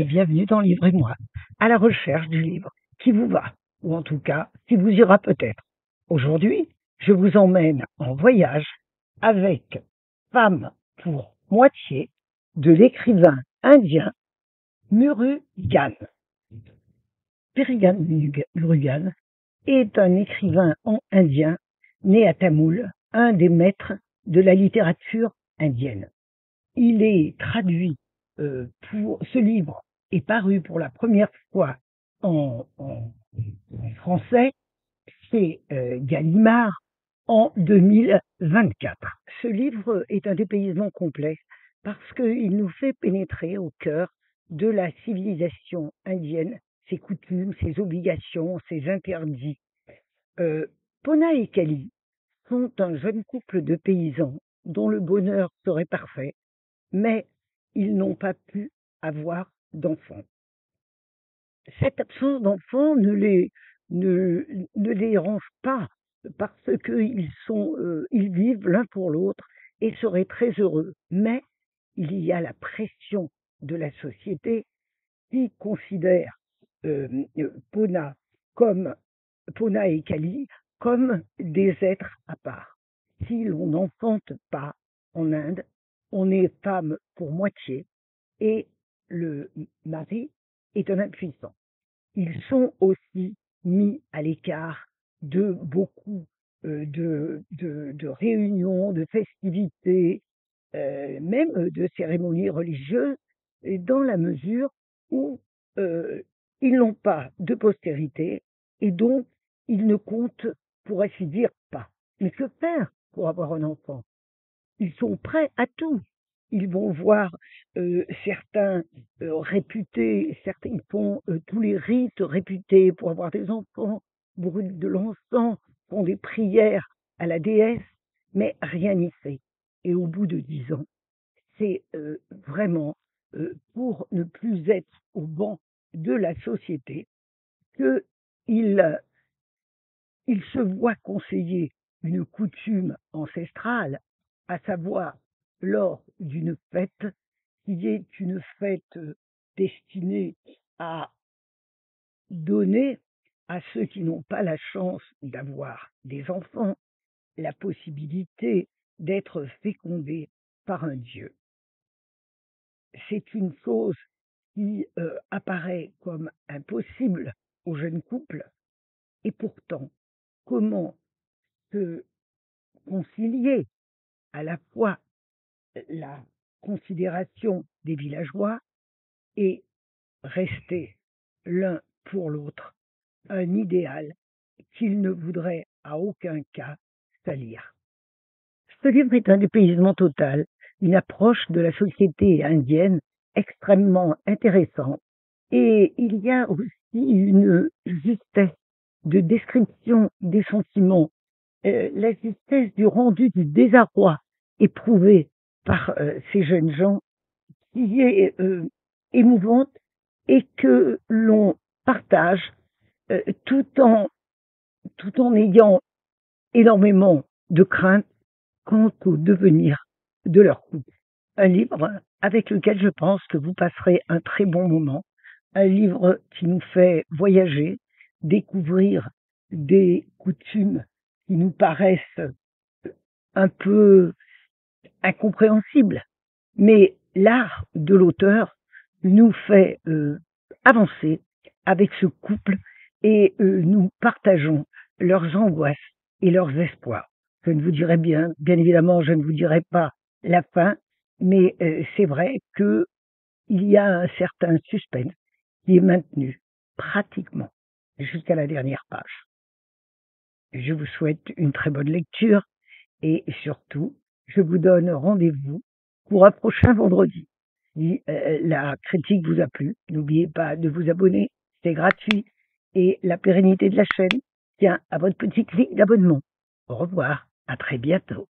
et bienvenue dans Livrez-moi, à la recherche du livre qui vous va, ou en tout cas qui vous ira peut-être. Aujourd'hui, je vous emmène en voyage avec Femme pour moitié de l'écrivain indien Murugan. Murugan est un écrivain indien né à Tamoul, un des maîtres de la littérature indienne. Il est traduit ce livre est paru pour la première fois en français chez Gallimard en 2024. Ce livre est un dépaysement complet parce qu'il nous fait pénétrer au cœur de la civilisation indienne, ses coutumes, ses obligations, ses interdits. Pona et Kali sont un jeune couple de paysans dont le bonheur serait parfait, mais ils n'ont pas pu avoir d'enfants. Cette absence d'enfants ne les dérange pas parce qu'ils ils vivent l'un pour l'autre et seraient très heureux. Mais il y a la pression de la société qui considère Pona et Kali comme des êtres à part. Si l'on n'enfante pas en Inde, on est femme pour moitié et le mari est un impuissant. Ils sont aussi mis à l'écart de beaucoup de réunions, de festivités, même de cérémonies religieuses, dans la mesure où ils n'ont pas de postérité et donc ils ne comptent, pour ainsi dire, pas. Mais que faire pour avoir un enfant? Ils sont prêts à tout. Ils vont voir certains réputés, certains font tous les rites réputés pour avoir des enfants, brûlent de l'encens, font des prières à la déesse, mais rien n'y fait. Et au bout de 10 ans, c'est vraiment pour ne plus être au banc de la société qu'ils se voient conseiller une coutume ancestrale, à savoir lors d'une fête qui est une fête destinée à donner à ceux qui n'ont pas la chance d'avoir des enfants la possibilité d'être fécondés par un dieu. C'est une chose qui apparaît comme impossible aux jeunes couples, et pourtant, comment se concilier à la fois la considération des villageois et rester l'un pour l'autre un idéal qu'ils ne voudraient à aucun cas salir. Ce livre est un dépaysement total, une approche de la société indienne extrêmement intéressante, et il y a aussi une justesse de description des sentiments, la justesse du rendu du désarroi éprouvé par ces jeunes gens qui est émouvante et que l'on partage tout en ayant énormément de crainte quant au devenir de leur couple. Un livre avec lequel je pense que vous passerez un très bon moment, un livre qui nous fait voyager, découvrir des coutumes qui nous paraissent un peu incompréhensibles, mais l'art de l'auteur nous fait avancer avec ce couple et nous partageons leurs angoisses et leurs espoirs. Je ne vous dirai bien évidemment, je ne vous dirai pas la fin, mais c'est vrai que il y a un certain suspense qui est maintenu pratiquement jusqu'à la dernière page. Je vous souhaite une très bonne lecture et surtout, je vous donne rendez-vous pour un prochain vendredi. Si la critique vous a plu, n'oubliez pas de vous abonner, c'est gratuit et la pérennité de la chaîne tient à votre petit clic d'abonnement. Au revoir, à très bientôt.